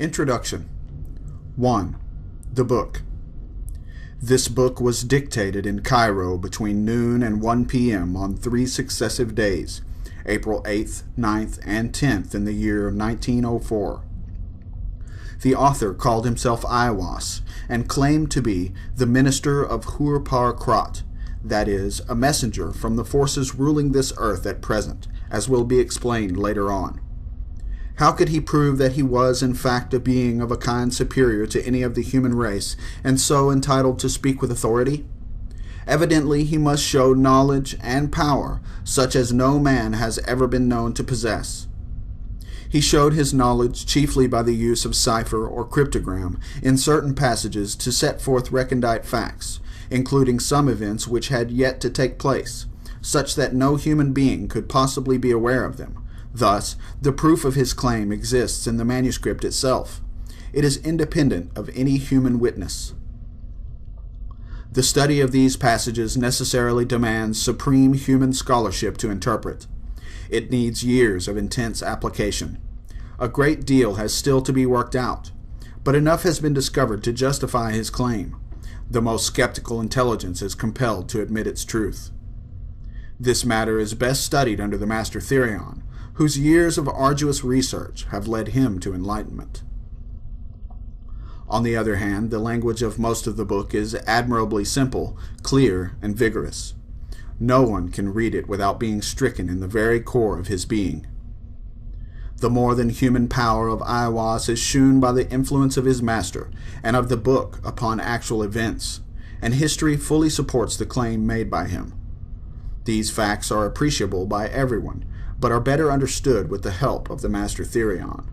Introduction. 1. The book. This book was dictated in Cairo between noon and 1 p.m. on 3 successive days, April 8th, 9th, and 10th in the year 1904. The author called himself Aiwass and claimed to be the minister of Hur-Par Krat, that is, a messenger from the forces ruling this earth at present, as will be explained later on. How could he prove that he was in fact a being of a kind superior to any of the human race, and so entitled to speak with authority? Evidently he must show knowledge and power such as no man has ever been known to possess. He showed his knowledge chiefly by the use of cipher or cryptogram in certain passages to set forth recondite facts, including some events which had yet to take place, such that no human being could possibly be aware of them. Thus, the proof of his claim exists in the manuscript itself. It is independent of any human witness. The study of these passages necessarily demands supreme human scholarship to interpret. It needs years of intense application. A great deal has still to be worked out, but enough has been discovered to justify his claim. The most skeptical intelligence is compelled to admit its truth. This matter is best studied under the Master Therion, whose years of arduous research have led him to enlightenment. On the other hand, the language of most of the book is admirably simple, clear, and vigorous. No one can read it without being stricken in the very core of his being. The more than human power of Aiwass is shewn by the influence of his master and of the book upon actual events, and history fully supports the claim made by him. These facts are appreciable by everyone, but are better understood with the help of the Master Therion.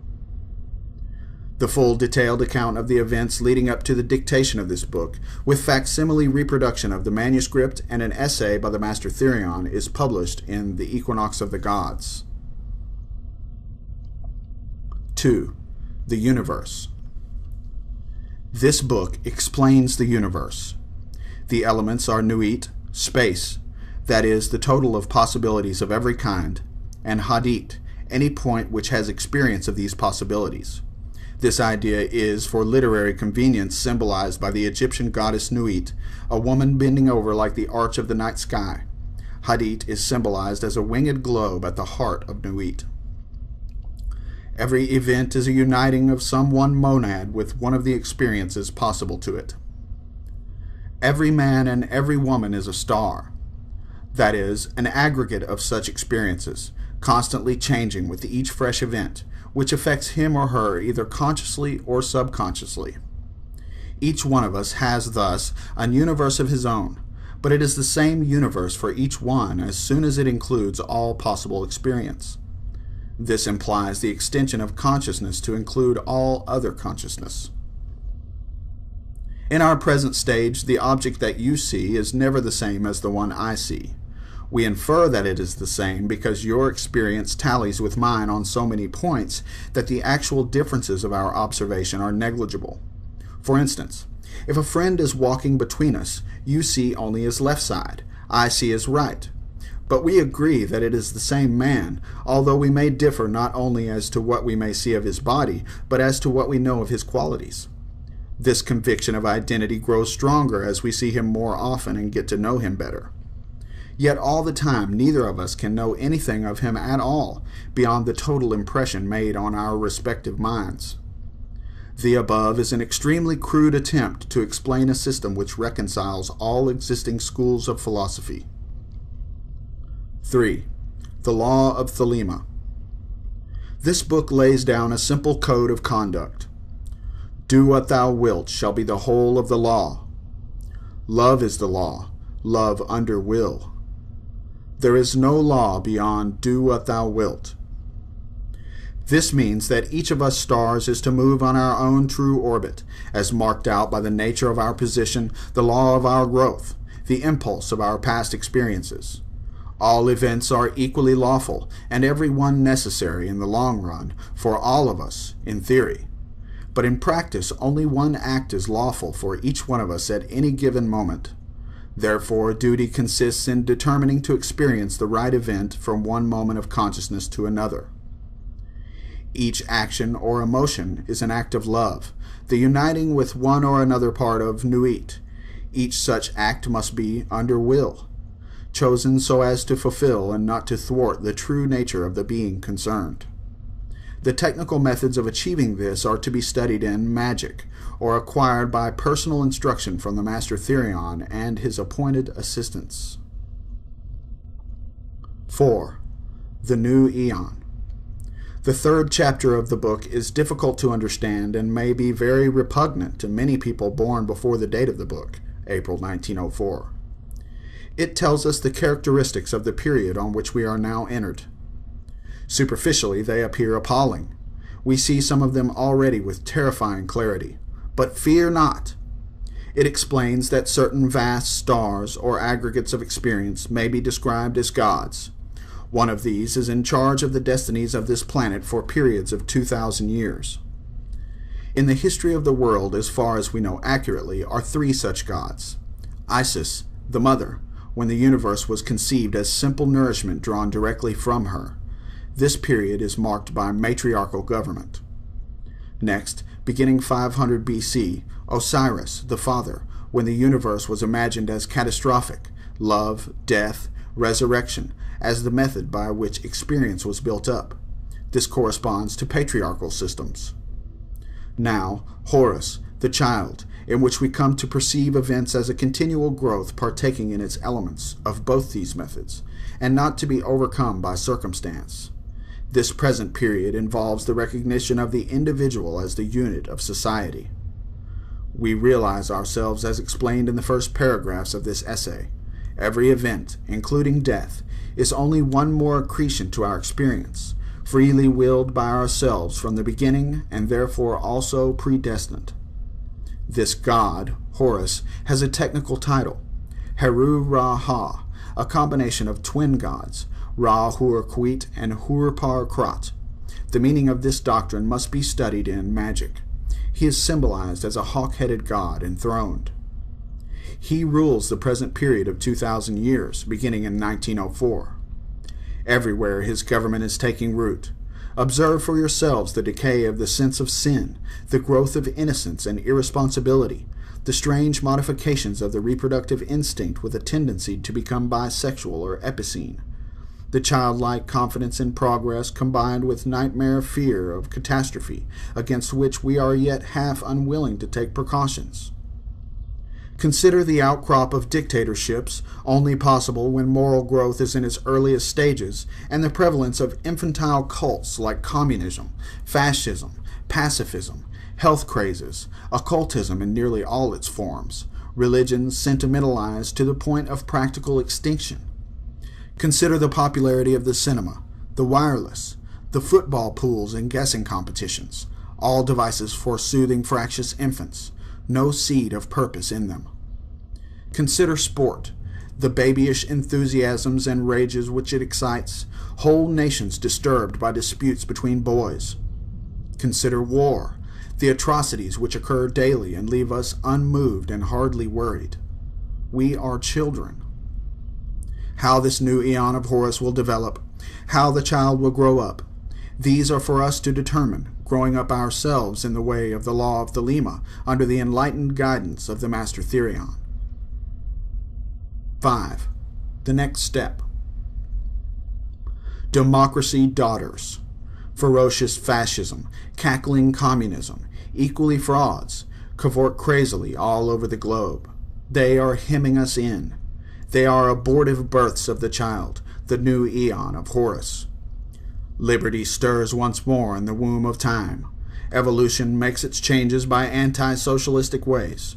The full detailed account of the events leading up to the dictation of this book, with facsimile reproduction of the manuscript and an essay by the Master Therion, is published in The Equinox of the Gods. 2. The Universe. This book explains the universe. The elements are Nuit, space, that is, the total of possibilities of every kind, and Hadit, any point which has experience of these possibilities. This idea is, for literary convenience, symbolized by the Egyptian goddess Nuit, a woman bending over like the arch of the night sky. Hadit is symbolized as a winged globe at the heart of Nuit. Every event is a uniting of some one monad with one of the experiences possible to it. Every man and every woman is a star, that is, an aggregate of such experiences, constantly changing with each fresh event, which affects him or her either consciously or subconsciously. Each one of us has thus a universe of his own, but it is the same universe for each one as soon as it includes all possible experience. This implies the extension of consciousness to include all other consciousness. In our present stage, the object that you see is never the same as the one I see. We infer that it is the same because your experience tallies with mine on so many points that the actual differences of our observation are negligible. For instance, if a friend is walking between us, you see only his left side, I see his right. But we agree that it is the same man, although we may differ not only as to what we may see of his body, but as to what we know of his qualities. This conviction of identity grows stronger as we see him more often and get to know him better. Yet all the time, neither of us can know anything of him at all, beyond the total impression made on our respective minds. The above is an extremely crude attempt to explain a system which reconciles all existing schools of philosophy. 3. The Law of Thelema. This book lays down a simple code of conduct. Do what thou wilt shall be the whole of the law. Love is the law, love under will. There is no law beyond do what thou wilt. This means that each of us stars is to move on our own true orbit, as marked out by the nature of our position, the law of our growth, the impulse of our past experiences. All events are equally lawful, and every one necessary in the long run, for all of us, in theory. But in practice, only one act is lawful for each one of us at any given moment. Therefore, duty consists in determining to experience the right event from one moment of consciousness to another. Each action or emotion is an act of love, the uniting with one or another part of Nuit. Each such act must be under will, chosen so as to fulfill and not to thwart the true nature of the being concerned. The technical methods of achieving this are to be studied in magic, or acquired by personal instruction from the Master Therion and his appointed assistants. 4. The New Aeon. The third chapter of the book is difficult to understand and may be very repugnant to many people born before the date of the book, April 1904. It tells us the characteristics of the period on which we are now entered. Superficially, they appear appalling. We see some of them already with terrifying clarity. But fear not. It explains that certain vast stars or aggregates of experience may be described as gods. One of these is in charge of the destinies of this planet for periods of 2,000 years. In the history of the world, as far as we know accurately, are 3 such gods. Isis, the mother, when the universe was conceived as simple nourishment drawn directly from her. This period is marked by matriarchal government. Next, beginning 500 BC, Osiris, the father, when the universe was imagined as catastrophic, love, death, resurrection, as the method by which experience was built up. This corresponds to patriarchal systems. Now, Horus, the child, in which we come to perceive events as a continual growth partaking in its elements of both these methods, and not to be overcome by circumstance. This present period involves the recognition of the individual as the unit of society. We realize ourselves as explained in the first paragraphs of this essay. Every event, including death, is only one more accretion to our experience, freely willed by ourselves from the beginning and therefore also predestined. This god, Horus, has a technical title, Heru-Ra-Ha, a combination of twin gods, Ra-Hur-Khwit and Hur-Par-Krat. The meaning of this doctrine must be studied in magic. He is symbolized as a hawk-headed god enthroned. He rules the present period of 2,000 years, beginning in 1904. Everywhere his government is taking root. Observe for yourselves the decay of the sense of sin, the growth of innocence and irresponsibility, the strange modifications of the reproductive instinct with a tendency to become bisexual or epicene, the childlike confidence in progress combined with nightmare fear of catastrophe, against which we are yet half unwilling to take precautions. Consider the outcrop of dictatorships, only possible when moral growth is in its earliest stages, and the prevalence of infantile cults like communism, fascism, pacifism, health crazes, occultism in nearly all its forms, religions sentimentalized to the point of practical extinction. Consider the popularity of the cinema, the wireless, the football pools and guessing competitions, all devices for soothing fractious infants, no seed of purpose in them. Consider sport, the babyish enthusiasms and rages which it excites, whole nations disturbed by disputes between boys. Consider war, the atrocities which occur daily and leave us unmoved and hardly worried. We are children. How this new aeon of Horus will develop, how the child will grow up, these are for us to determine, growing up ourselves in the way of the law of Thelema under the enlightened guidance of the Master Therion. 5. The next step. Democracy daughters. Ferocious fascism, cackling communism, equally frauds, cavort crazily all over the globe. They are hemming us in. They are abortive births of the child, the new aeon of Horus. Liberty stirs once more in the womb of time. Evolution makes its changes by anti-socialistic ways.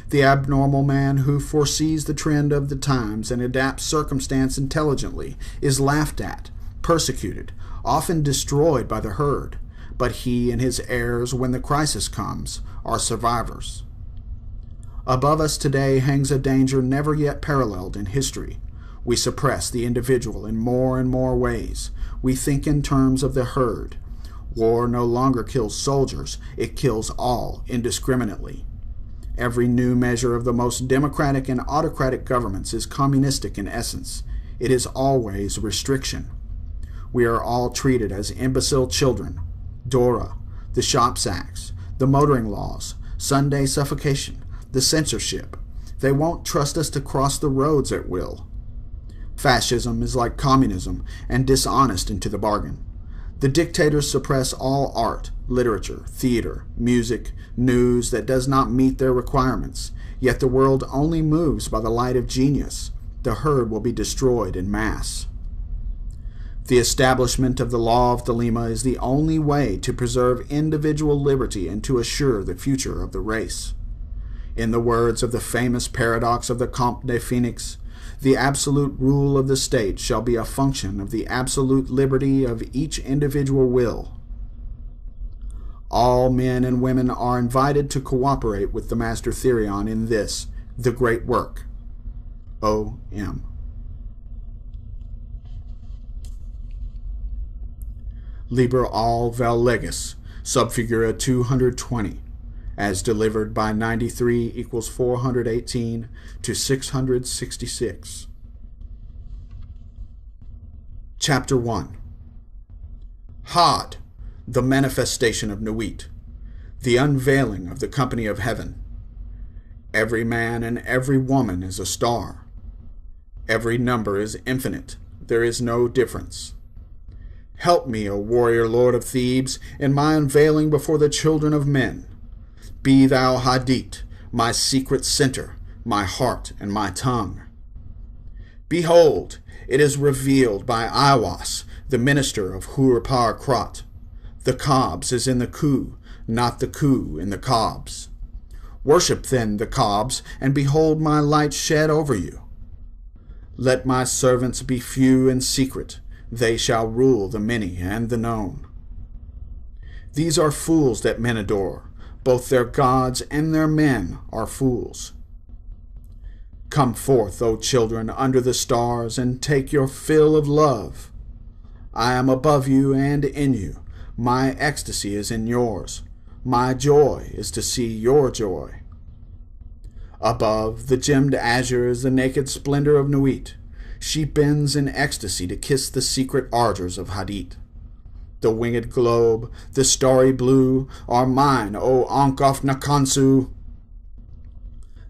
The abnormal man who foresees the trend of the times and adapts circumstance intelligently is laughed at, persecuted, often destroyed by the herd, but he and his heirs, when the crisis comes, are survivors. Above us today hangs a danger never yet paralleled in history. We suppress the individual in more and more ways. We think in terms of the herd. War no longer kills soldiers, it kills all indiscriminately. Every new measure of the most democratic and autocratic governments is communistic in essence. It is always restriction. We are all treated as imbecile children. DORA, the shops acts, the motoring laws, Sunday suffocation, the censorship. They won't trust us to cross the roads at will. Fascism is like communism and dishonest into the bargain. The dictators suppress all art, literature, theater, music, news that does not meet their requirements, yet the world only moves by the light of genius. The herd will be destroyed in mass. The establishment of the law of Thelema is the only way to preserve individual liberty and to assure the future of the race. In the words of the famous paradox of the Comte de Phoenix, the absolute rule of the state shall be a function of the absolute liberty of each individual will. All men and women are invited to cooperate with the Master Therion in this, the great work. O.M. Liber al vel legis, subfigura 220, as delivered by 93 equals 418 to 666. Chapter 1. Hod, the manifestation of Nuit, the unveiling of the company of heaven. Every man and every woman is a star. Every number is infinite. There is no difference. Help me, O warrior lord of Thebes, in my unveiling before the children of men. Be thou Hadit, my secret center, my heart and my tongue. Behold, it is revealed by Iwas, the minister of Hur-Par Krat. The cobs is in the coup, not the coup in the cobs. Worship then the cobs, and behold my light shed over you. Let my servants be few and secret. They shall rule the many and the known. These are fools that men adore. Both their gods and their men are fools. Come forth, O children, under the stars, and take your fill of love. I am above you and in you. My ecstasy is in yours. My joy is to see your joy. Above, the gemmed azure is the naked splendor of Nuit. She bends in ecstasy to kiss the secret ardors of Hadit. The winged globe, the starry blue, are mine, O Ankh of Nakansu.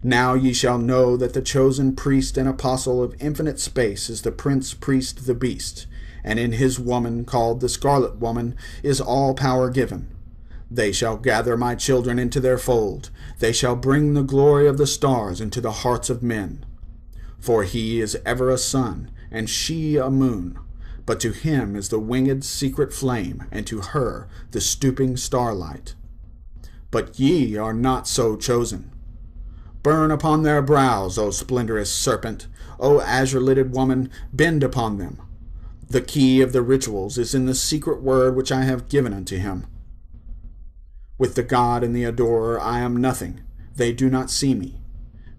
Now ye shall know that the chosen priest and apostle of infinite space is the prince priest the beast, and in his woman, called the Scarlet Woman, is all power given. They shall gather my children into their fold. They shall bring the glory of the stars into the hearts of men. For he is ever a sun, and she a moon. But to him is the winged secret flame, and to her the stooping starlight. But ye are not so chosen. Burn upon their brows, O splendorous serpent, O azure-lidded woman, bend upon them. The key of the rituals is in the secret word which I have given unto him. With the god and the adorer I am nothing. They do not see me.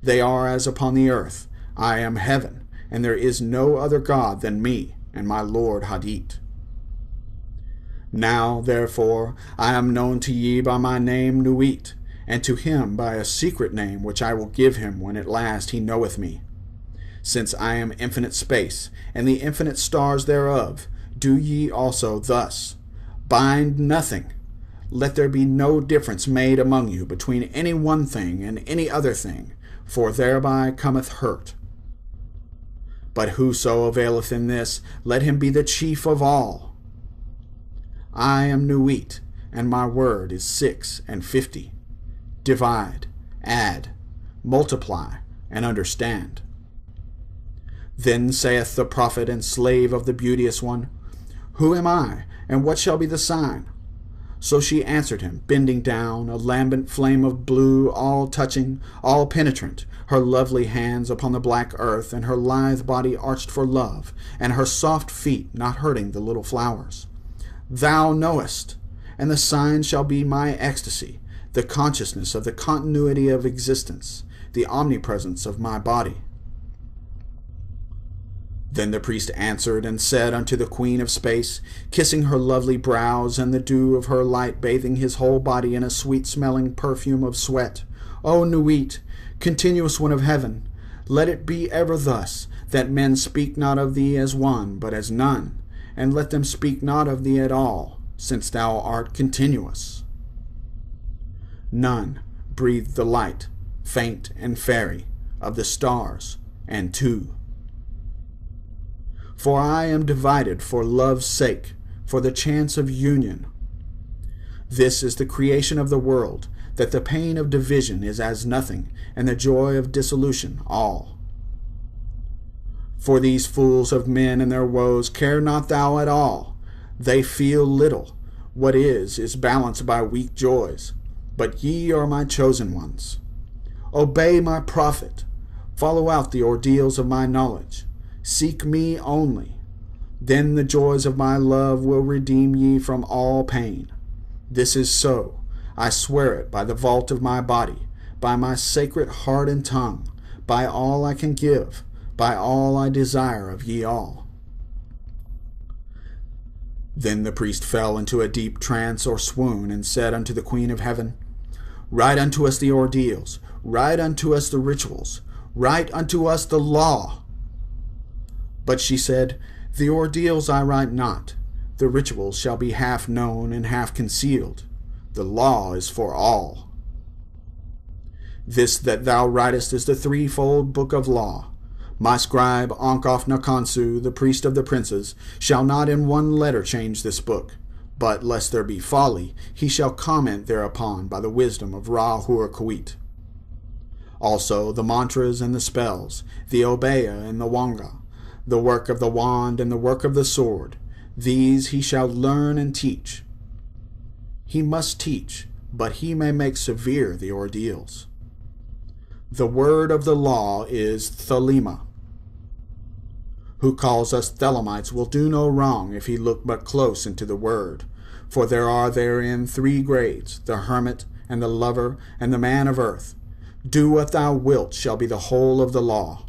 They are as upon the earth. I am heaven, and there is no other god than me and my lord Hadit. Now, therefore, I am known to ye by my name Nuit, and to him by a secret name which I will give him when at last he knoweth me. Since I am infinite space, and the infinite stars thereof, do ye also thus. Bind nothing. Let there be no difference made among you between any one thing and any other thing, for thereby cometh hurt. But whoso availeth in this, let him be the chief of all. I am Nuit, and my word is 56. Divide, add, multiply, and understand. Then saith the prophet and slave of the beauteous one, Who am I, and what shall be the sign? So she answered him, bending down, a lambent flame of blue, all touching, all penetrant, her lovely hands upon the black earth, and her lithe body arched for love, and her soft feet not hurting the little flowers. Thou knowest, and the sign shall be my ecstasy, the consciousness of the continuity of existence, the omnipresence of my body. Then the priest answered and said unto the queen of space, kissing her lovely brows, and the dew of her light bathing his whole body in a sweet-smelling perfume of sweat, O Nuit, continuous one of heaven, let it be ever thus, that men speak not of thee as one, but as none, and let them speak not of thee at all, since thou art continuous. None breathe the light, faint and fairy, of the stars, and two. For I am divided for love's sake, for the chance of union. This is the creation of the world, that the pain of division is as nothing, and the joy of dissolution all. For these fools of men and their woes care not thou at all. They feel little. What is balanced by weak joys. But ye are my chosen ones. Obey my prophet. Follow out the ordeals of my knowledge. Seek me only. Then the joys of my love will redeem ye from all pain. This is so. I swear it by the vault of my body, by my sacred heart and tongue, by all I can give, by all I desire of ye all. Then the priest fell into a deep trance or swoon, and said unto the Queen of Heaven, Write unto us the ordeals, write unto us the rituals, write unto us the law. But she said, The ordeals I write not, the rituals shall be half known and half concealed. The law is for all. This that thou writest is the threefold book of law. My scribe Onkof Nakansu, the priest of the princes, shall not in one letter change this book, but lest there be folly, he shall comment thereupon by the wisdom of Ra-Hur-Kuit. Also the mantras and the spells, the obeya and the wanga, the work of the wand and the work of the sword, these he shall learn and teach. He must teach, but he may make severe the ordeals. The word of the law is Thelema. Who calls us Thelemites will do no wrong if he look but close into the word, for there are therein 3 grades, the hermit and the lover and the man of earth. Do what thou wilt shall be the whole of the law.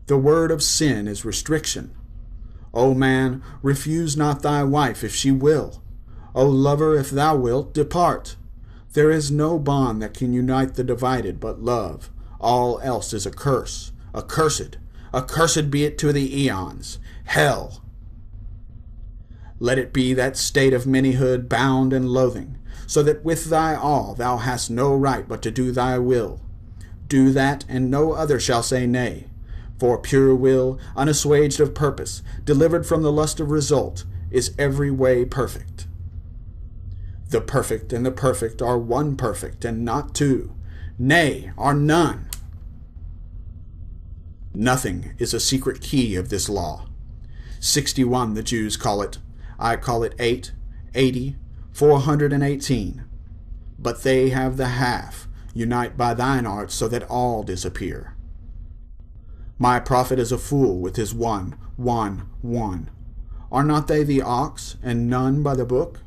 The word of sin is restriction. O man, refuse not thy wife if she will. O lover, if thou wilt, depart. There is no bond that can unite the divided but love. All else is a curse, accursed. Accursed be it to the eons. Hell. Let it be that state of manyhood bound and loathing, so that with thy all thou hast no right but to do thy will. Do that, and no other shall say nay. For pure will, unassuaged of purpose, delivered from the lust of result, is every way perfect. The perfect and the perfect are one perfect, and not two, nay, are none. Nothing is a secret key of this law. 61 the Jews call it, I call it 8, 80, 418. But they have the half, unite by thine art so that all disappear. My prophet is a fool with his 1, 1, 1. Are not they the ox, and none by the book?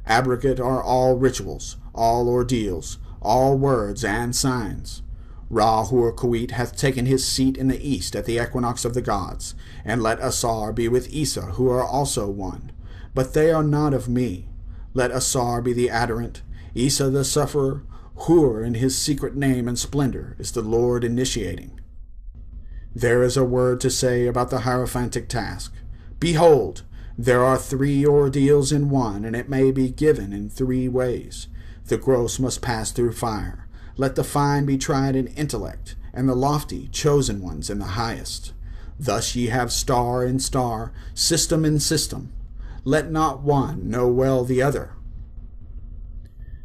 Abrogate are all rituals, all ordeals, all words and signs. Ra-Hur-Kuit hath taken his seat in the east at the equinox of the gods, and let Asar be with Issa, who are also one. But they are not of me. Let Asar be the adorant, Issa the sufferer, Hur in his secret name and splendor is the Lord initiating. There is a word to say about the hierophantic task. Behold, there are 3 ordeals in one, and it may be given in 3 ways. The gross must pass through fire. Let the fine be tried in intellect, and the lofty chosen ones in the highest. Thus ye have star in star, system in system. Let not one know well the other.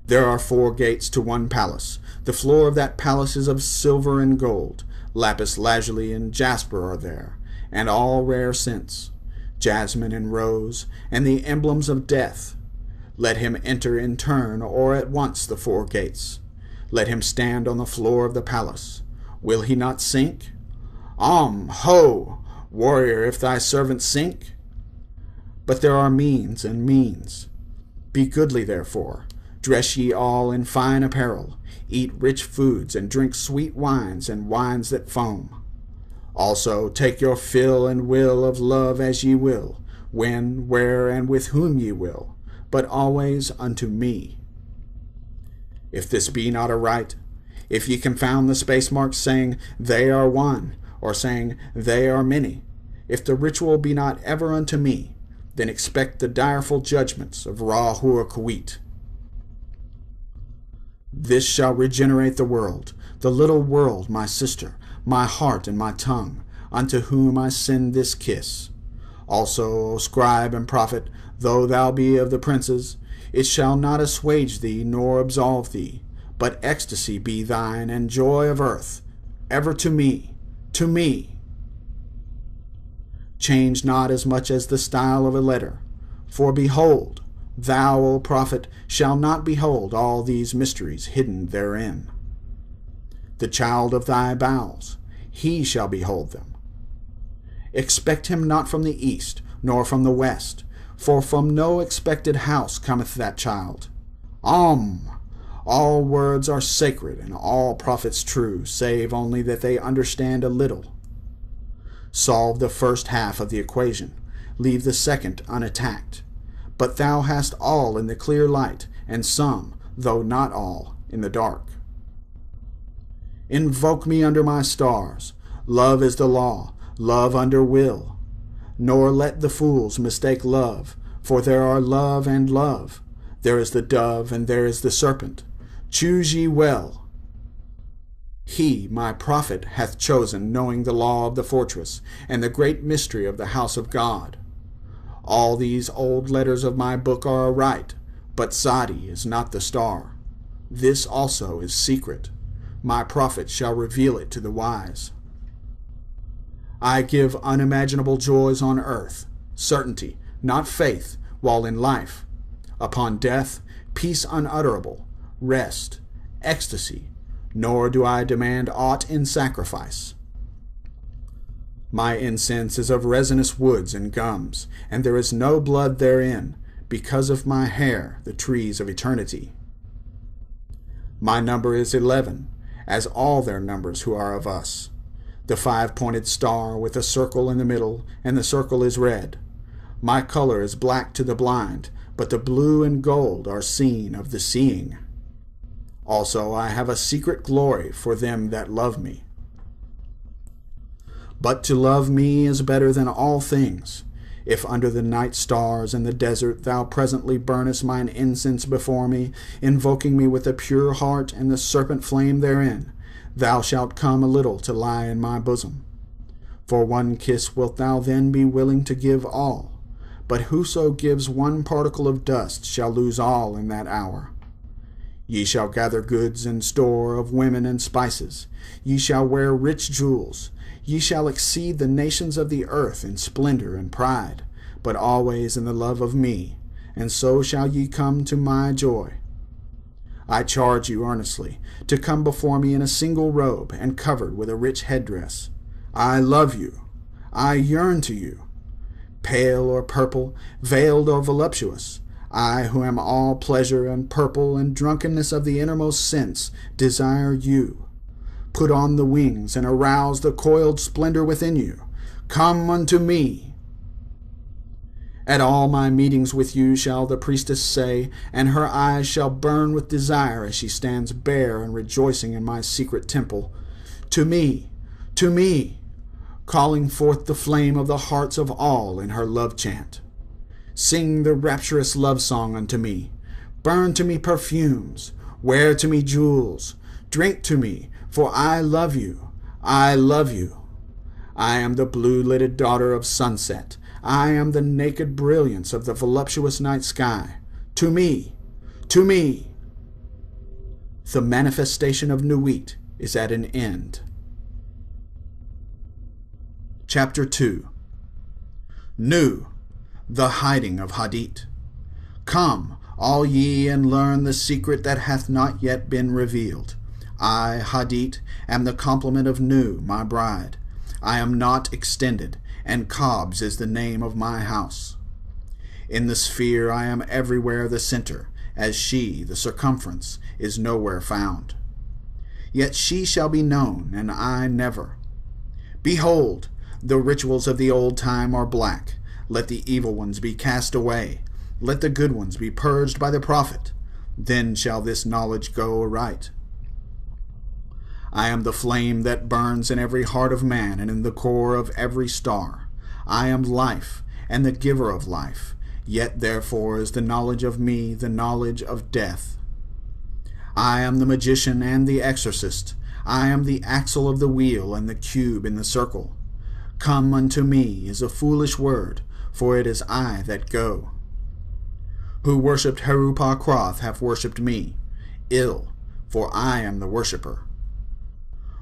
There are 4 gates to one palace. The floor of that palace is of silver and gold. Lapis lazuli and jasper are there, and all rare scents, jasmine and rose, and the emblems of death. Let him enter in turn or at once the 4 gates. Let him stand on the floor of the palace. Will he not sink? Ho, warrior, if thy servant sink. But there are means and means. Be goodly, therefore. Dress ye all in fine apparel. Eat rich foods, and drink sweet wines, and wines that foam. Also take your fill and will of love as ye will, when, where, and with whom ye will, but always unto me. If this be not aright, if ye confound the space marks, saying, they are one, or saying, they are many, if the ritual be not ever unto me, then expect the direful judgments of Ra-Hur-Khawit. This shall regenerate the world, the little world, my sister, my heart and my tongue, unto whom I send this kiss. Also, O scribe and prophet, though thou be of the princes, it shall not assuage thee nor absolve thee, but ecstasy be thine and joy of earth, ever to me, to me. Change not as much as the style of a letter, for behold, thou, O prophet, shalt not behold all these mysteries hidden therein. The child of thy bowels, he shall behold them. Expect him not from the east, nor from the west, for from no expected house cometh that child. All words are sacred, and all prophets true, save only that they understand a little. Solve the first half of the equation, leave the second unattacked. But thou hast all in the clear light, and some, though not all, in the dark. Invoke me under my stars. Love is the law, love under will. Nor let the fools mistake love, for there are love and love. There is the dove, and there is the serpent. Choose ye well. He, my prophet, hath chosen, knowing the law of the fortress, and the great mystery of the house of God. All these old letters of my book are aright, but Sadi is not the star. This also is secret. My prophet shall reveal it to the wise. I give unimaginable joys on earth, certainty, not faith, while in life. Upon death, peace unutterable, rest, ecstasy, nor do I demand aught in sacrifice. My incense is of resinous woods and gums, and there is no blood therein, because of my hair, the trees of eternity. My number is 11, as all their numbers who are of us. The 5-pointed star with a circle in the middle, and the circle is red. My color is black to the blind, but the blue and gold are seen of the seeing. Also I have a secret glory for them that love me. But to love me is better than all things. If under the night stars in the desert thou presently burnest mine incense before me, invoking me with a pure heart and the serpent flame therein, thou shalt come a little to lie in my bosom. For one kiss wilt thou then be willing to give all, but whoso gives one particle of dust shall lose all in that hour. Ye shall gather goods and store of women and spices. Ye shall wear rich jewels. Ye shall exceed the nations of the earth in splendor and pride, but always in the love of me, and so shall ye come to my joy. I charge you earnestly to come before me in a single robe and covered with a rich headdress. I love you. I yearn to you. Pale or purple, veiled or voluptuous, I, who am all pleasure and purple and drunkenness of the innermost sense, desire you. Put on the wings and arouse the coiled splendor within you. Come unto me. At all my meetings with you shall the priestess say, and her eyes shall burn with desire as she stands bare and rejoicing in my secret temple. To me, calling forth the flame of the hearts of all in her love chant. Sing the rapturous love song unto me. Burn to me perfumes. Wear to me jewels. Drink to me, for I love you. I love you. I am the blue-lidded daughter of sunset. I am the naked brilliance of the voluptuous night sky. To me, to me. The manifestation of Nuit is at an end. Chapter 2. Nu, the hiding of Hadit. Come, all ye, and learn the secret that hath not yet been revealed. I, Hadit, am the complement of Nu, my bride. I am not extended, and Cobs is the name of my house. In the sphere I am everywhere the center, as she, the circumference, is nowhere found. Yet she shall be known, and I never. Behold, the rituals of the old time are black. Let the evil ones be cast away. Let the good ones be purged by the prophet. Then shall this knowledge go aright. I am the flame that burns in every heart of man and in the core of every star. I am life, and the giver of life, yet therefore is the knowledge of me the knowledge of death. I am the magician and the exorcist. I am the axle of the wheel and the cube in the circle. Come unto me is a foolish word, for it is I that go. Who worshipped Heru-pa-Kroth have worshipped me. Ill, for I am the worshipper.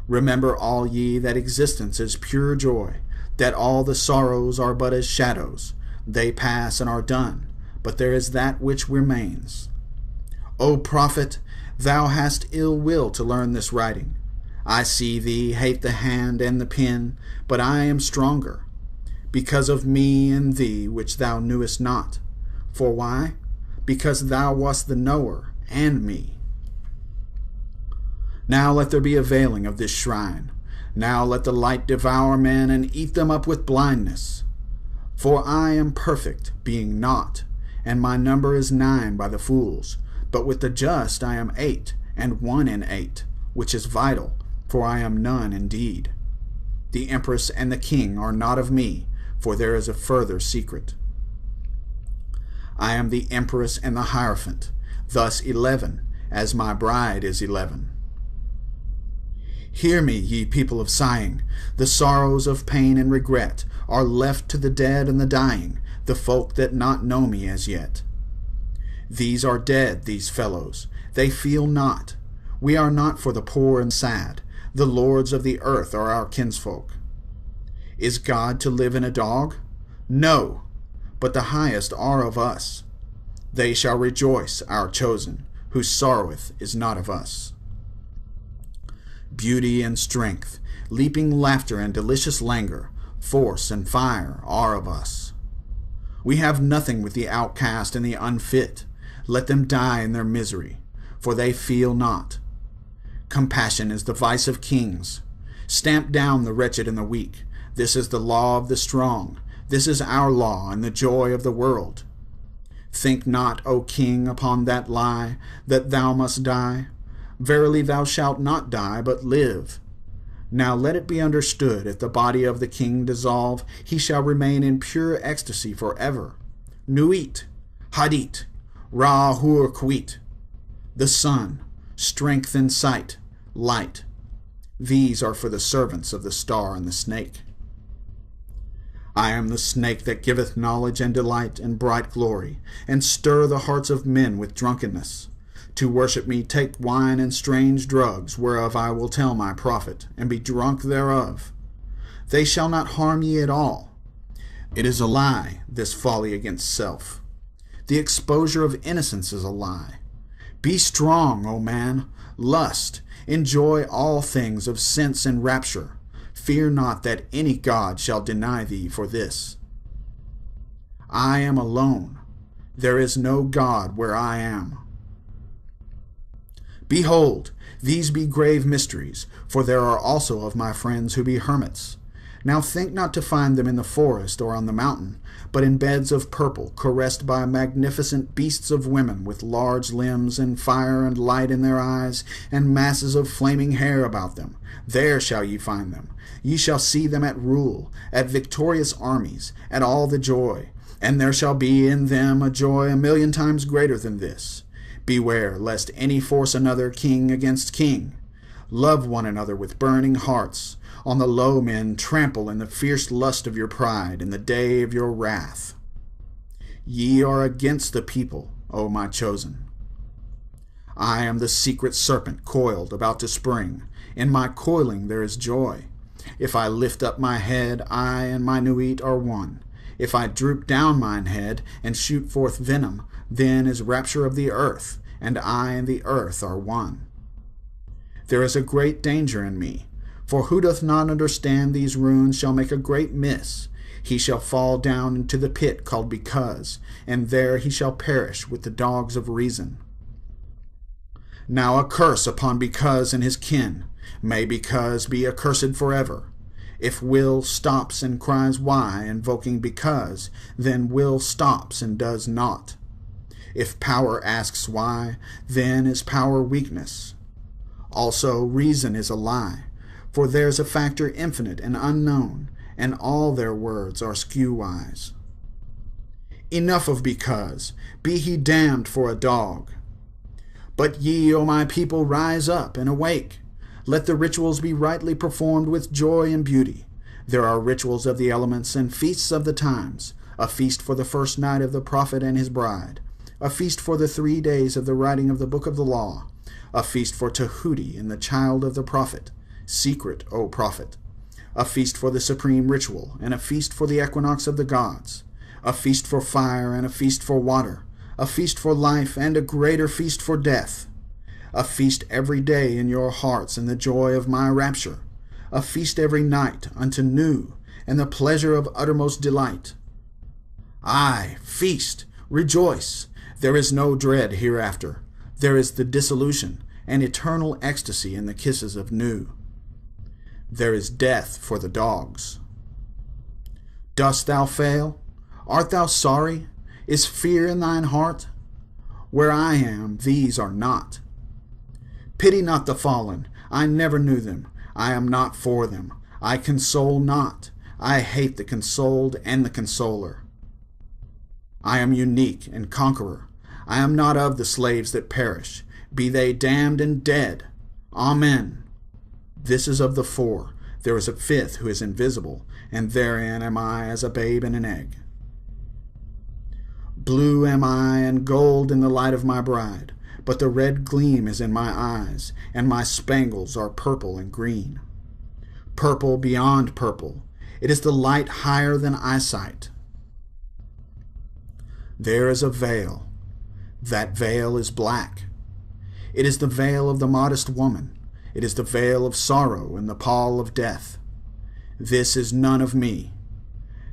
Remember all ye that existence is pure joy, that all the sorrows are but as shadows. They pass and are done, but there is that which remains. O prophet, thou hast ill will to learn this writing. I see thee hate the hand and the pen, but I am stronger, because of me and thee which thou knewest not. For why? Because thou wast the knower and me. Now let there be a veiling of this shrine. Now let the light devour men and eat them up with blindness. For I am perfect, being naught, and my number is 9 by the fools. But with the just I am 8, and 1 in 8, which is vital, for I am none indeed. The empress and the king are not of me, for there is a further secret. I am the empress and the hierophant, thus 11, as my bride is 11. Hear me, ye people of sighing. The sorrows of pain and regret are left to the dead and the dying, the folk that not know me as yet. These are dead, these fellows. They feel not. We are not for the poor and sad. The lords of the earth are our kinsfolk. Is God to live in a dog? No, but the highest are of us. They shall rejoice, our chosen, who sorroweth is not of us. Beauty and strength, leaping laughter and delicious languor, force and fire are of us. We have nothing with the outcast and the unfit. Let them die in their misery, for they feel not. Compassion is the vice of kings. Stamp down the wretched and the weak. This is the law of the strong. This is our law and the joy of the world. Think not, O king, upon that lie, that thou must die. Verily thou shalt not die, but live. Now let it be understood, if the body of the king dissolve, he shall remain in pure ecstasy forever. Nuit, Hadit, Ra-hur-Kuit, the sun, strength and sight, light. These are for the servants of the star and the snake. I am the snake that giveth knowledge and delight and bright glory, and stir the hearts of men with drunkenness. To worship me take wine and strange drugs, whereof I will tell my prophet, and be drunk thereof. They shall not harm ye at all. It is a lie, this folly against self. The exposure of innocence is a lie. Be strong, O man, lust, enjoy all things of sense and rapture. Fear not that any god shall deny thee for this. I am alone. There is no god where I am. Behold, these be grave mysteries, for there are also of my friends who be hermits. Now think not to find them in the forest or on the mountain, but in beds of purple, caressed by magnificent beasts of women, with large limbs, and fire and light in their eyes, and masses of flaming hair about them. There shall ye find them. Ye shall see them at rule, at victorious armies, at all the joy. And there shall be in them a joy 1,000,000 times greater than this. Beware lest any force another king against king. Love one another with burning hearts. On the low men trample in the fierce lust of your pride, in the day of your wrath. Ye are against the people, O my chosen. I am the secret serpent coiled, about to spring. In my coiling there is joy. If I lift up my head, I and my Nuit are one. If I droop down mine head, and shoot forth venom, then is rapture of the earth, and I and the earth are one. There is a great danger in me, for who doth not understand these runes shall make a great miss. He shall fall down into the pit called Because, and there he shall perish with the dogs of reason. Now a curse upon Because and his kin. May Because be accursed forever. If will stops and cries why, invoking Because, then will stops and does not. If power asks why, then is power weakness. Also reason is a lie, for there's a factor infinite and unknown, and all their words are skew-wise. Enough of because. Be he damned for a dog. But ye, O my people, rise up and awake. Let the rituals be rightly performed with joy and beauty. There are rituals of the elements and feasts of the times, a feast for the first night of the prophet and his bride, a feast for the 3 days of the writing of the book of the law, a feast for Tahuti and the child of the prophet, secret, O prophet, a feast for the supreme ritual, and a feast for the equinox of the gods, a feast for fire and a feast for water, a feast for life and a greater feast for death, a feast every day in your hearts in the joy of my rapture, a feast every night unto new and the pleasure of uttermost delight. Aye, feast, rejoice. There is no dread hereafter. There is the dissolution and eternal ecstasy in the kisses of new. There is death for the dogs. Dost thou fail? Art thou sorry? Is fear in thine heart? Where I am, these are not. Pity not the fallen. I never knew them. I am not for them. I console not. I hate the consoled and the consoler. I am unique and conqueror. I am not of the slaves that perish. Be they damned and dead. Amen. This is of the four. There is a fifth who is invisible, and therein am I as a babe in an egg. Blue am I, and gold in the light of my bride, but the red gleam is in my eyes, and my spangles are purple and green. Purple beyond purple, it is the light higher than eyesight. There is a veil. That veil is black. It is the veil of the modest woman. It is the veil of sorrow and the pall of death. This is none of me.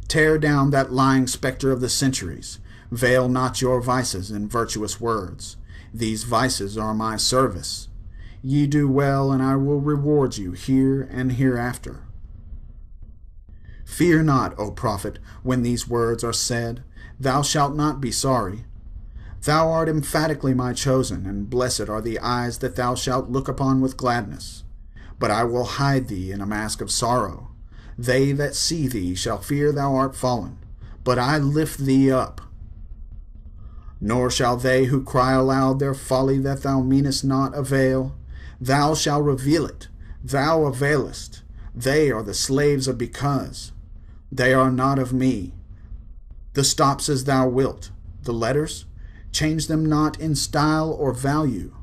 Tear down that lying spectre of the centuries. Veil not your vices in virtuous words. These vices are my service. Ye do well, and I will reward you here and hereafter. Fear not, O prophet, when these words are said. Thou shalt not be sorry. Thou art emphatically my chosen, and blessed are the eyes that thou shalt look upon with gladness. But I will hide thee in a mask of sorrow. They that see thee shall fear thou art fallen, but I lift thee up. Nor shall they who cry aloud their folly that thou meanest not avail. Thou shalt reveal it. Thou availest. They are the slaves of because. They are not of me. The stops as thou wilt. The letters, change them not in style or value.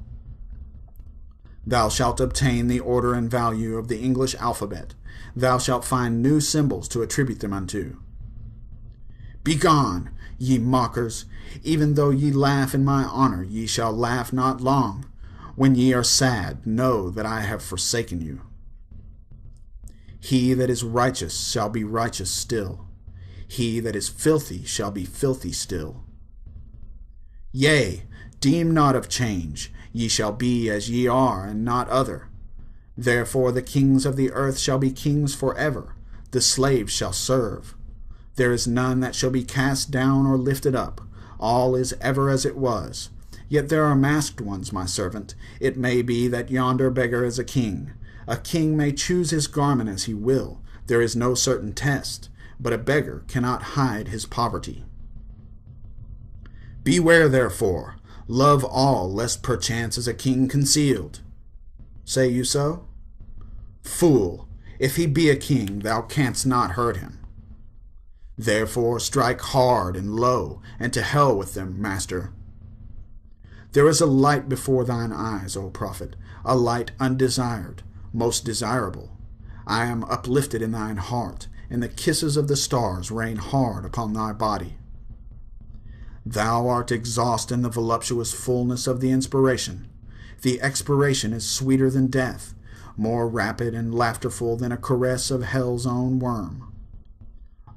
Thou shalt obtain the order and value of the English alphabet. Thou shalt find new symbols to attribute them unto. Begone, ye mockers! Even though ye laugh in my honor, ye shall laugh not long. When ye are sad, know that I have forsaken you. He that is righteous shall be righteous still. He that is filthy shall be filthy still. Yea, deem not of change. Ye shall be as ye are, and not other. Therefore the kings of the earth shall be kings forever. The slaves shall serve. There is none that shall be cast down or lifted up. All is ever as it was. Yet there are masked ones, my servant. It may be that yonder beggar is a king. A king may choose his garment as he will. There is no certain test. But a beggar cannot hide his poverty. Beware, therefore. Love all, lest perchance is a king concealed. Say you so? Fool, if he be a king, thou canst not hurt him. Therefore strike hard and low, and to hell with them, master. There is a light before thine eyes, O prophet, a light undesired, most desirable. I am uplifted in thine heart, and the kisses of the stars rain hard upon thy body. Thou art exhaust in the voluptuous fullness of the inspiration. The expiration is sweeter than death, more rapid and laughterful than a caress of hell's own worm.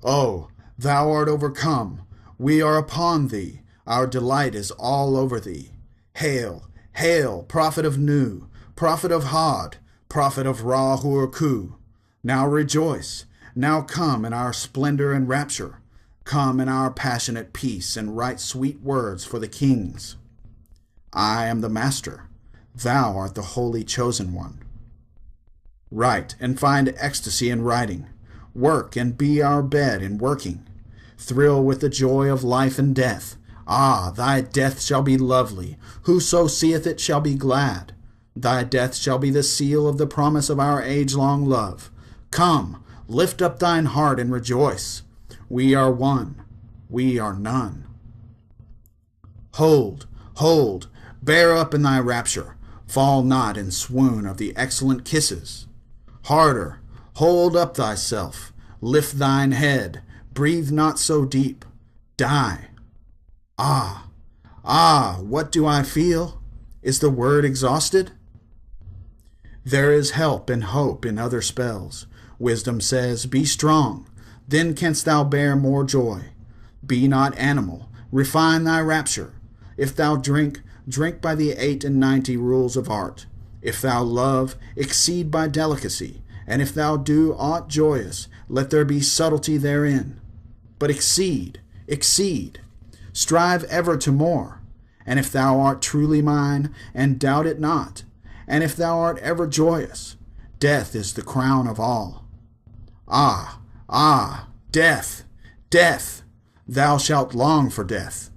Oh, thou art overcome. We are upon thee. Our delight is all over thee. Hail, hail, prophet of Nu, prophet of Hod, prophet of Ra-Hur-Ku. Now rejoice. Now come in our splendor and rapture. Come in our passionate peace, and write sweet words for the kings. I am the master. Thou art the holy chosen one. Write, and find ecstasy in writing. Work, and be our bed in working. thrill with the joy of life and death. Ah, thy death shall be lovely. Whoso seeth it shall be glad. Thy death shall be the seal of the promise of our age-long love. Come, lift up thine heart and rejoice. We are one, we are none. Hold, hold, bear up in thy rapture. Fall not in swoon of the excellent kisses. Harder, hold up thyself. Lift thine head, breathe not so deep. Die. Ah, ah, what do I feel? Is the word exhausted? There is help and hope in other spells. Wisdom says, be strong, then canst thou bear more joy. Be not animal, refine thy rapture. If thou drink, drink by the 98 rules of art. If thou love, exceed by delicacy. And if thou do aught joyous, let there be subtlety therein. But exceed, exceed. Strive ever to more. And if thou art truly mine, and doubt it not, and if thou art ever joyous, death is the crown of all. Ah, ah, death, death! Thou shalt long for death.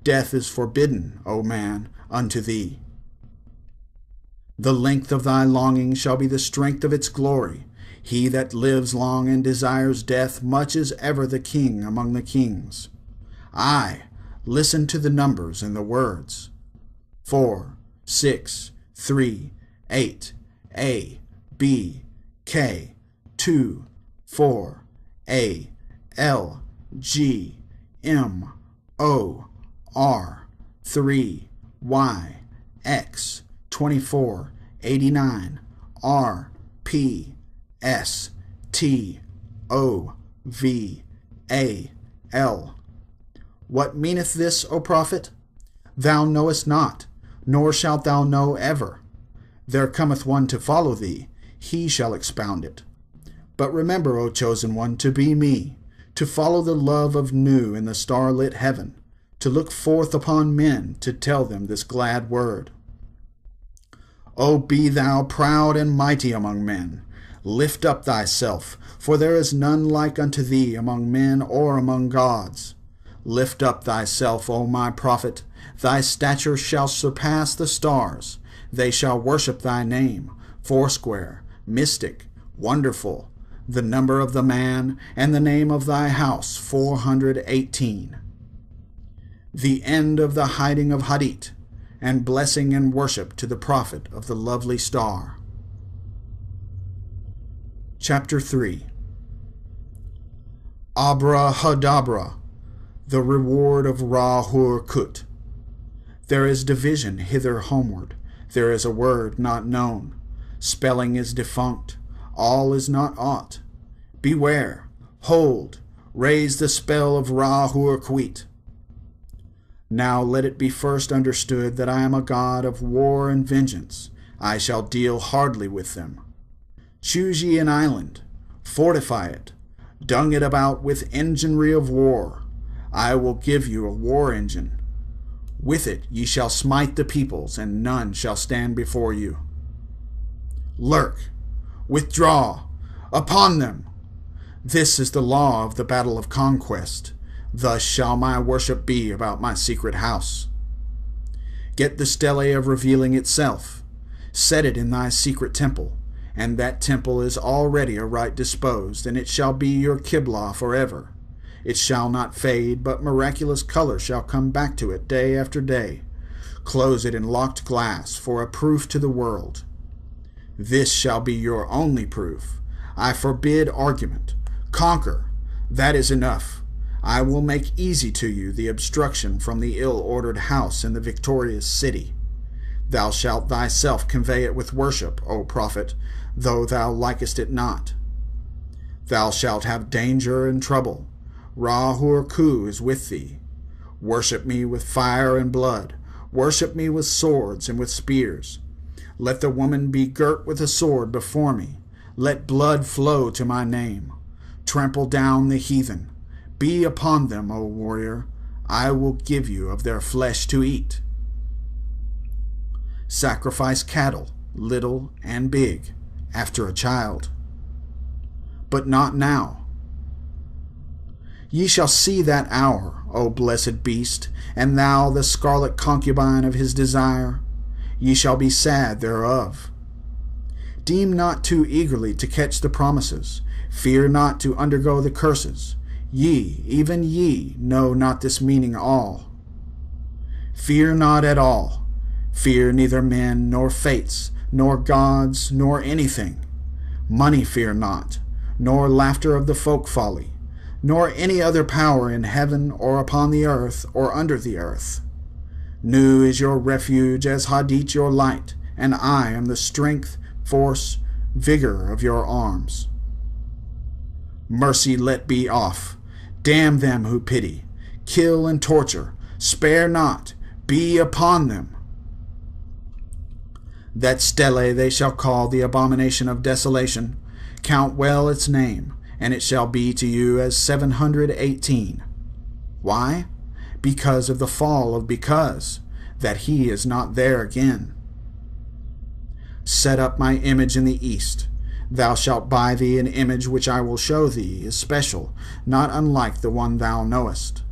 Death is forbidden, O man, unto thee. The length of thy longing shall be the strength of its glory. He that lives long and desires death much is ever the king among the kings. Aye, listen to the numbers and the words. 4, 6, 3, 8, A, B, K, 2, 4, A, L, G, M, O, R, 3, Y, X, 24, 89, R, P, S, T, O, V, A, L. What meaneth this, O prophet? Thou knowest not, nor shalt thou know ever. There cometh one to follow thee, he shall expound it. But remember, O chosen one, to be me, to follow the love of Nu in the starlit heaven, to look forth upon men, to tell them this glad word. O be thou proud and mighty among men. Lift up thyself, for there is none like unto thee among men or among gods. Lift up thyself, O my prophet. Thy stature shall surpass the stars. They shall worship thy name, foursquare, mystic, wonderful, the number of the man, and the name of thy house, 418. The end of the hiding of Hadit, and blessing and worship to the prophet of the lovely star. Chapter 3. Abrahadabra, the reward of Ra-Hur-Kut. There is division hither homeward. There is a word not known. Spelling is defunct. All is not aught. Beware. Hold. Raise the spell of Ra-Hur-Kuit. Now let it be first understood that I am a god of war and vengeance. I shall deal hardly with them. Choose ye an island. Fortify it. Dung it about with enginery of war. I will give you a war engine. With it ye shall smite the peoples, and none shall stand before you. Lurk, withdraw, upon them. This is the law of the battle of conquest. Thus shall my worship be about my secret house. Get the stele of revealing itself. Set it in thy secret temple, and that temple is already aright disposed, and it shall be your Qibla forever. It shall not fade, but miraculous color shall come back to it day after day. Close it in locked glass for a proof to the world. This shall be your only proof. I forbid argument. Conquer. That is enough. I will make easy to you the obstruction from the ill-ordered house in the victorious city. Thou shalt thyself convey it with worship, O prophet, though thou likest it not. Thou shalt have danger and trouble. Ra-Hur-Ku is with thee. Worship me with fire and blood. Worship me with swords and with spears. Let the woman be girt with a sword before me. Let blood flow to my name. Trample down the heathen. Be upon them, O warrior. I will give you of their flesh to eat. Sacrifice cattle, little and big, after a child. But not now. Ye shall see that hour, O blessed beast, and thou the scarlet concubine of his desire. Ye shall be sad thereof. Deem not too eagerly to catch the promises. Fear not to undergo the curses. Ye, even ye, know not this meaning all. Fear not at all. Fear neither men, nor fates, nor gods, nor anything. Money fear not, nor laughter of the folk folly, nor any other power in heaven or upon the earth or under the earth. Nu is your refuge as Hadit your light, and I am the strength, force, vigor of your arms. Mercy let be off. Damn them who pity. Kill and torture. Spare not. Be upon them. That stele they shall call the abomination of desolation. Count well its name, and it shall be to you as 718. Why? Because of the fall of because, that he is not there again. Set up my image in the east. Thou shalt buy thee an image which I will show thee is special, not unlike the one thou knowest.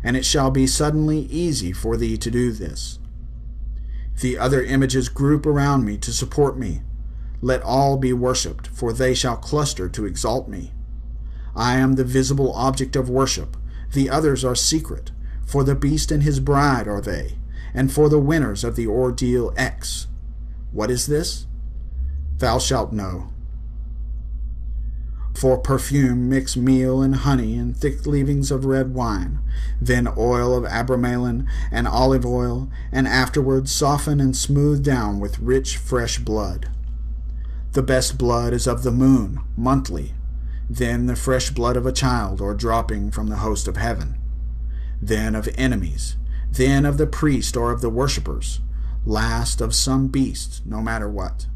And it shall be suddenly easy for thee to do this. The other images group around me to support me. Let all be worshipped, for they shall cluster to exalt me. I am the visible object of worship. The others are secret. For the beast and his bride are they, and for the winners of the ordeal X. What is this? Thou shalt know. For perfume mix meal and honey and thick leavings of red wine, then oil of abramelin and olive oil, and afterwards soften and smooth down with rich fresh blood. The best blood is of the moon, monthly, then the fresh blood of a child or dropping from the host of heaven, then of enemies, then of the priest or of the worshippers, last of some beast, no matter what.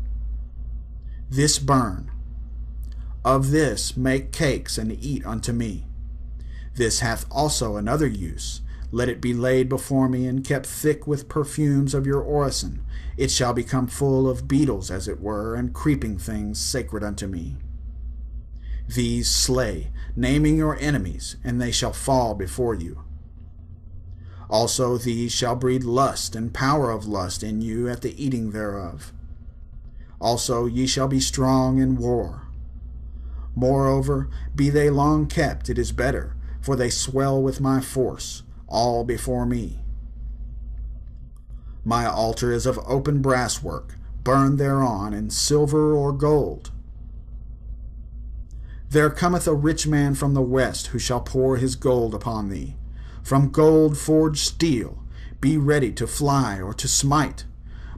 This burn. Of this make cakes and eat unto me. This hath also another use. Let it be laid before me and kept thick with perfumes of your orison. It shall become full of beetles, as it were, and creeping things sacred unto me. These slay, naming your enemies, and they shall fall before you. Also these shall breed lust and power of lust in you at the eating thereof. Also ye shall be strong in war. Moreover, be they long kept, it is better, for they swell with my force, all before me. My altar is of open brass work, burned thereon in silver or gold. There cometh a rich man from the west, who shall pour his gold upon thee. From gold forged steel, be ready to fly or to smite.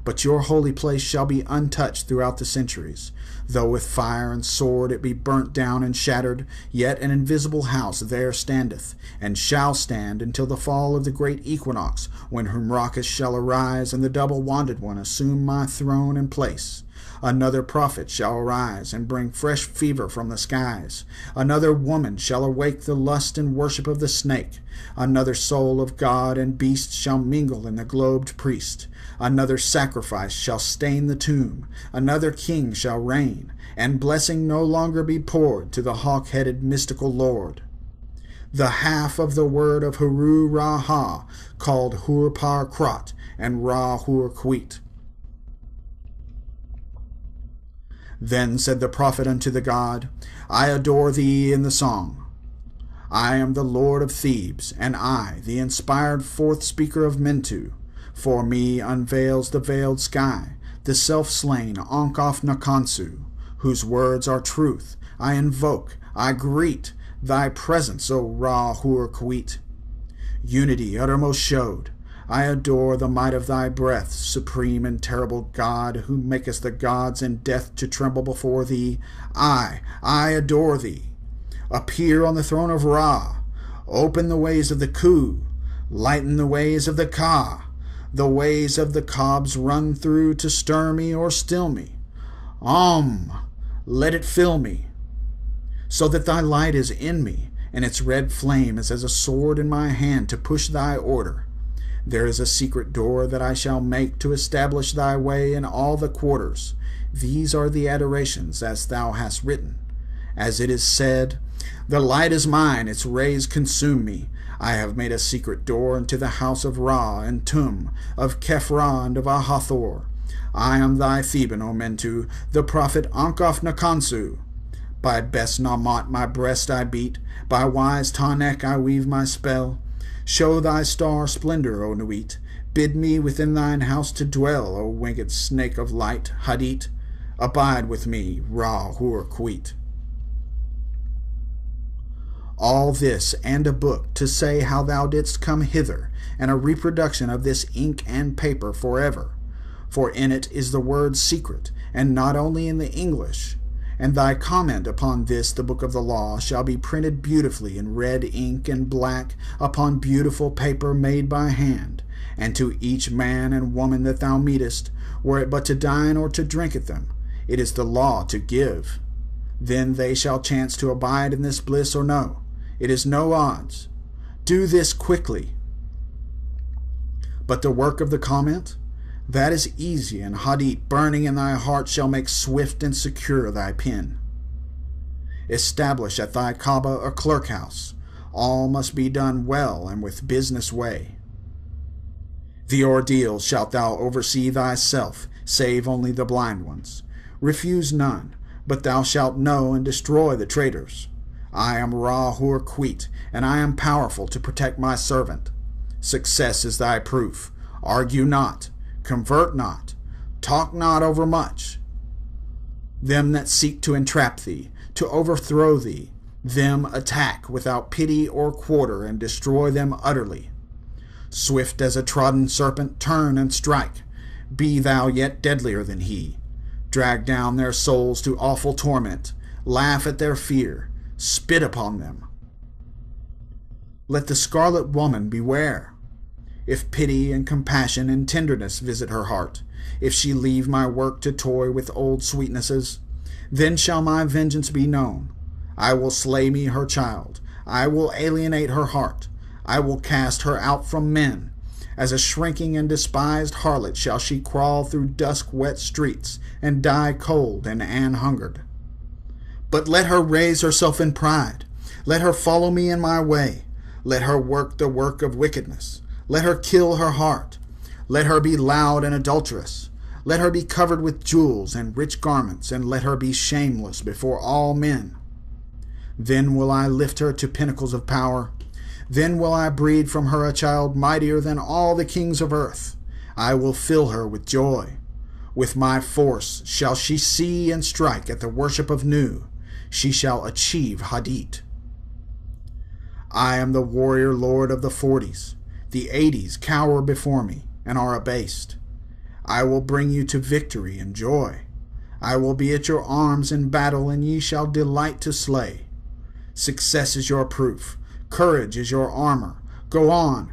But your holy place shall be untouched throughout the centuries. Though with fire and sword it be burnt down and shattered, yet an invisible house there standeth, and shall stand until the fall of the great equinox, when Humrachus shall arise, and the double-wanded one assume my throne and place. Another prophet shall arise and bring fresh fever from the skies. Another woman shall awake the lust and worship of the snake. Another soul of God and beast shall mingle in the globed priest. Another sacrifice shall stain the tomb. Another king shall reign, and blessing no longer be poured to the hawk-headed mystical lord. The half of the word of Huru-Ra-Ha, called Hur-Par-Krat and Ra-Hur-Kwit. Then said the prophet unto the god, I adore thee in the song. I am the lord of Thebes, and I, the inspired fourth speaker of Mentu. For me unveils the veiled sky, the self-slain Onkof-Nakansu, whose words are truth. I invoke, I greet thy presence, O Ra-Hur-Kwit. Unity uttermost showed. I adore the might of thy breath, supreme and terrible God, who makest the gods in death to tremble before thee. I adore thee. Appear on the throne of Ra. Open the ways of the Ku. Lighten the ways of the Ka. The ways of the cobs run through to stir me or still me. Let it fill me, so that thy light is in me, and its red flame is as a sword in my hand to push thy order. There is a secret door that I shall make to establish thy way in all the quarters. These are the adorations, as thou hast written. As it is said, The light is mine, its rays consume me. I have made a secret door into the house of Ra and Tum, of Kefra and of Ahathor. I am thy Theban, O Mentu, the prophet Ankof Nakansu. By best Namat my breast I beat, by wise Tanek I weave my spell. Show thy star splendor, O Nuit. Bid me within thine house to dwell, O winged snake of light, Hadit. Abide with me, Ra Hur Quit. All this and a book to say how thou didst come hither, and a reproduction of this ink and paper forever. For in it is the word secret, and not only in the English. And thy comment upon this, the book of the law, shall be printed beautifully in red ink and black upon beautiful paper made by hand. And to each man and woman that thou meetest, were it but to dine or to drink at them, it is the law to give. Then they shall chance to abide in this bliss or no. It is no odds. Do this quickly. But the work of the comment, that is easy, and Hadit burning in thy heart shall make swift and secure thy pen. Establish at thy Kaaba a clerk house. All must be done well and with business way. The ordeal shalt thou oversee thyself, save only the blind ones. Refuse none, but thou shalt know and destroy the traitors. I am Ra Hur Quit, and I am powerful to protect my servant. Success is thy proof. Argue not, convert not, talk not overmuch. Them that seek to entrap thee, to overthrow thee, them attack without pity or quarter, and destroy them utterly. Swift as a trodden serpent, turn and strike. Be thou yet deadlier than he. Drag down their souls to awful torment. Laugh at their fear. Spit upon them. Let the scarlet woman beware. If pity and compassion and tenderness visit her heart, if she leave my work to toy with old sweetnesses, then shall my vengeance be known. I will slay me her child. I will alienate her heart. I will cast her out from men. As a shrinking and despised harlot shall she crawl through dusk-wet streets and die cold and an-hungered. But let her raise herself in pride. Let her follow me in my way. Let her work the work of wickedness. Let her kill her heart. Let her be loud and adulterous. Let her be covered with jewels and rich garments, and let her be shameless before all men. Then will I lift her to pinnacles of power. Then will I breed from her a child mightier than all the kings of earth. I will fill her with joy. With my force shall she see and strike at the worship of Nu. She shall achieve Hadit. I am the warrior lord of the 40s. The 80s cower before me and are abased. I will bring you to victory and joy. I will be at your arms in battle, and ye shall delight to slay. Success is your proof. Courage is your armor. Go on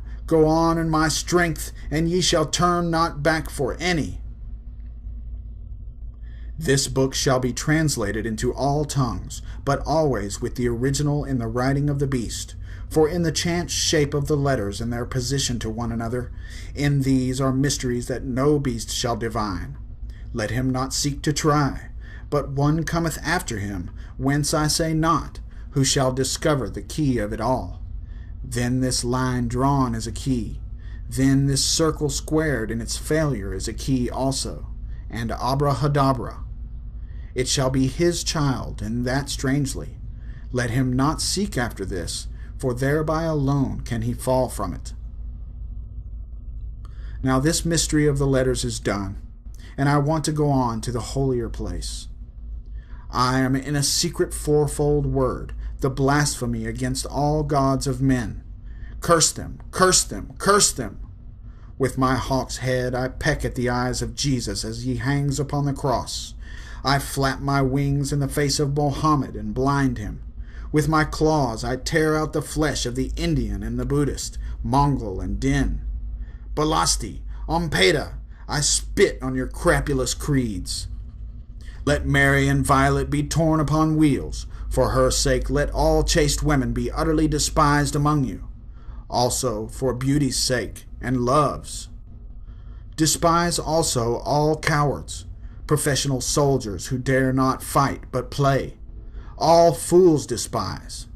in my strength, and ye shall turn not back for any. This book shall be translated into all tongues, but always with the original in the writing of the beast. For in the chance shape of the letters and their position to one another, in these are mysteries that no beast shall divine. Let him not seek to try, but one cometh after him, whence I say not, who shall discover the key of it all. Then this line drawn is a key. Then this circle squared in its failure is a key also, and abrahadabra. It shall be his child, and that strangely. Let him not seek after this, for thereby alone can he fall from it. Now this mystery of the letters is done, and I want to go on to the holier place. I am in a secret fourfold word, the blasphemy against all gods of men. Curse them, curse them, curse them! With my hawk's head I peck at the eyes of Jesus as he hangs upon the cross. I flap my wings in the face of Mohammed and blind him. With my claws I tear out the flesh of the Indian and the Buddhist, Mongol and Din. Balasti, Ompeda, I spit on your crapulous creeds. Let Mary and Violet be torn upon wheels. For her sake let all chaste women be utterly despised among you. Also for beauty's sake and love's. Despise also all cowards, professional soldiers who dare not fight but play. all fools despise.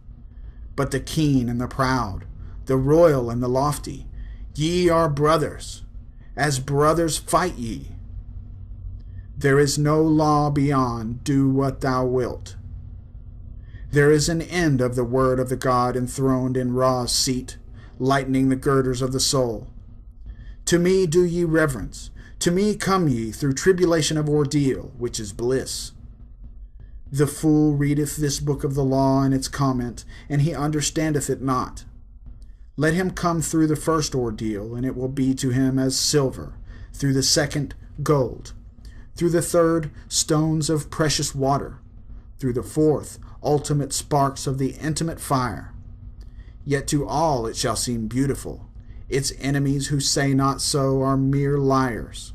But the keen and the proud, the royal and the lofty, ye are brothers, as brothers fight ye. There is no law beyond do what thou wilt. There is an end of the word of the God enthroned in Ra's seat, lightening the girders of the soul. To me do ye reverence, to me come ye through tribulation of ordeal, which is bliss. The fool readeth this book of the law and its comment, and he understandeth it not. Let him come through the first ordeal, and it will be to him as silver, through the second, gold, through the third, stones of precious water, through the fourth, ultimate sparks of the intimate fire. Yet to all it shall seem beautiful. Its enemies who say not so are mere liars.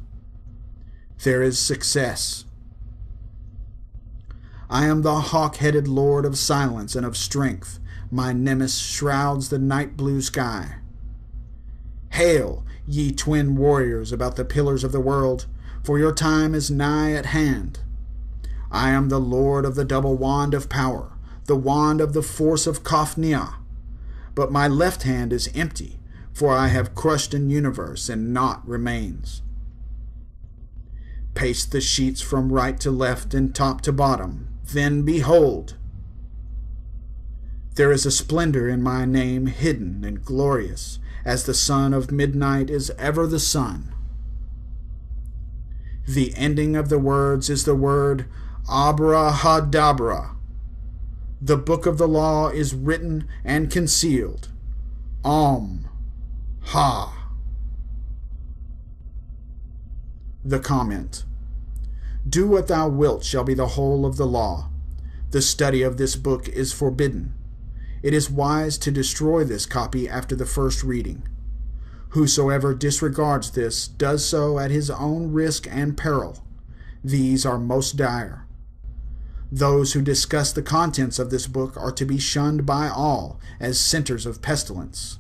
There is success. I am the hawk-headed lord of silence and of strength. My nemesis shrouds the night blue sky. Hail, ye twin warriors about the pillars of the world, for your time is nigh at hand. I am the lord of the double wand of power, the wand of the force of Kafnia. But my left hand is empty, for I have crushed an universe, and naught remains. Pace the sheets from right to left and top to bottom, then behold! There is a splendor in my name hidden and glorious, as the son of midnight is ever the sun. The ending of the words is the word Abrahadabra. The book of the law is written and concealed. Ha. The comment. Do what thou wilt shall be the whole of the law. The study of this book is forbidden. It is wise to destroy this copy after the first reading. Whosoever disregards this does so at his own risk and peril. These are most dire. Those who discuss the contents of this book are to be shunned by all as centers of pestilence.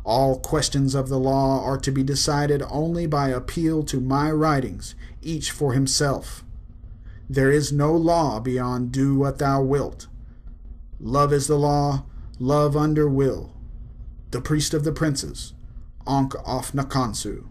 All questions of the law are to be decided only by appeal to my writings, each for himself. There is no law beyond do what thou wilt. Love is the law, love under will. The priest of the princes, Ankh of Nakansu.